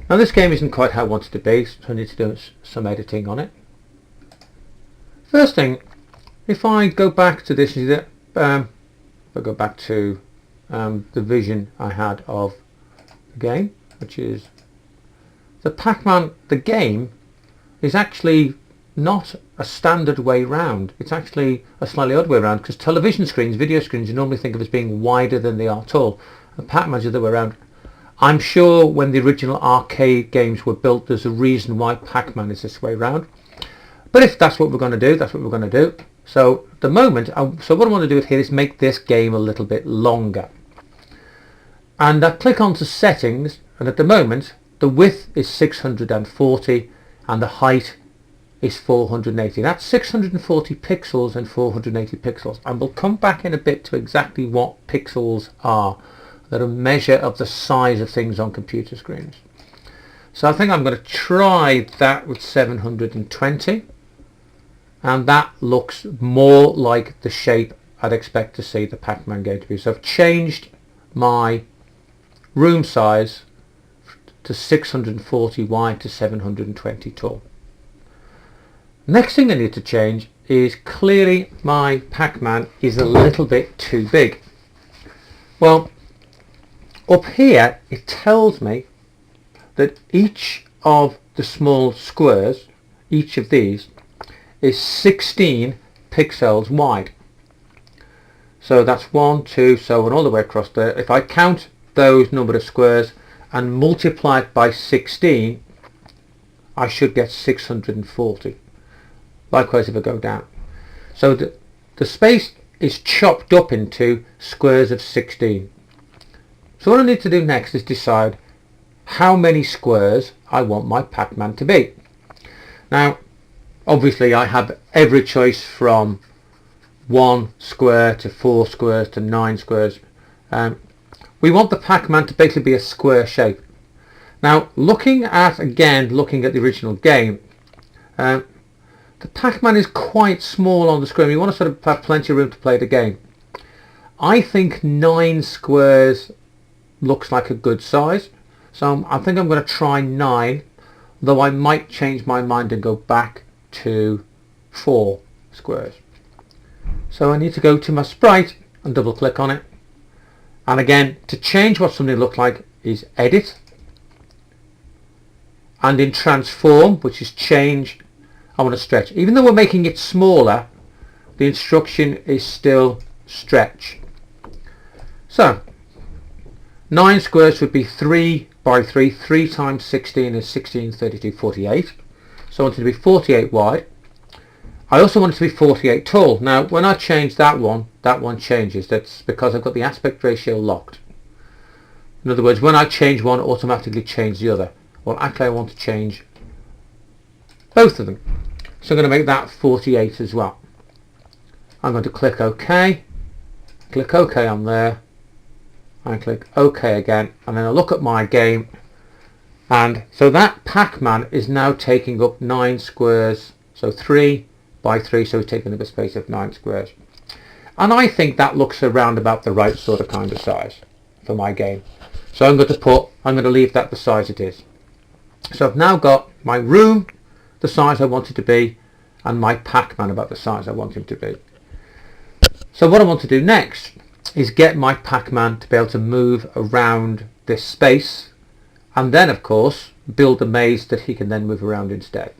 Now this game isn't quite how I want it to be, so I need to do some editing on it. First thing, if I go back to this, if I go back to the vision I had of the game, which is the Pac-Man, the game is actually not a standard way round. It's actually a slightly odd way round, because television screens, video screens, you normally think of as being wider than they are tall. And Pac-Man's the other way around. I'm sure when the original arcade games were built, there's a reason why Pac-Man is this way round. But if that's what we're going to do, that's what we're going to do. So at the moment, so what I want to do here is make this game a little bit longer. And I click onto settings, and at the moment the width is 640 and the height is 480. That's 640 pixels and 480 pixels. And we'll come back in a bit to exactly what pixels are. They're a measure of the size of things on computer screens. So I think I'm going to try that with 720. And that looks more like the shape I'd expect to see the Pac-Man game to be. So I've changed my room size to 640 wide to 720 tall. Next thing I need to change is clearly my Pac-Man is a little bit too big. Well, up here it tells me that each of the small squares, each of these, is 16 pixels wide. So that's 1, 2, so on all the way across there. If I count those number of squares and multiply it by 16, I should get 640. Likewise if I go down. So the space is chopped up into squares of 16. So what I need to do next is decide how many squares I want my Pac-Man to be. Now obviously I have every choice from 1 square to 4 squares to 9 squares. We want the Pac-Man to basically be a square shape. Now looking at the original game, the Pac-Man is quite small on the screen. You want to sort of have plenty of room to play the game. I think 9 squares looks like a good size, so I think I'm going to try 9, though I might change my mind and go back to 4 squares. So I need to go to my sprite and double click on it, and again, to change what something looks like is edit, and in transform, which is change, I want to stretch. Even though we're making it smaller, the instruction is still stretch. So 9 squares would be 3 by 3. 3 times 16 is 16, 32, 48. So I want it to be 48 wide. I also want it to be 48 tall. Now when I change that one changes. That's because I've got the aspect ratio locked. In other words, when I change one, it automatically changes the other. Well, actually I want to change both of them. So I'm going to make that 48 as well. I'm going to click OK. Click OK on there. And click OK again. And then I look at my game. And so that Pac-Man is now taking up 9 squares. So 3 by 3. So it's taking up a space of 9 squares. And I think that looks around about the right sort of kind of size for my game. So I'm going to leave that the size it is. So I've now got my room the size I want it to be, and my Pac-Man about the size I want him to be. So what I want to do next is get my Pac-Man to be able to move around this space, and then of course build a maze that he can then move around instead.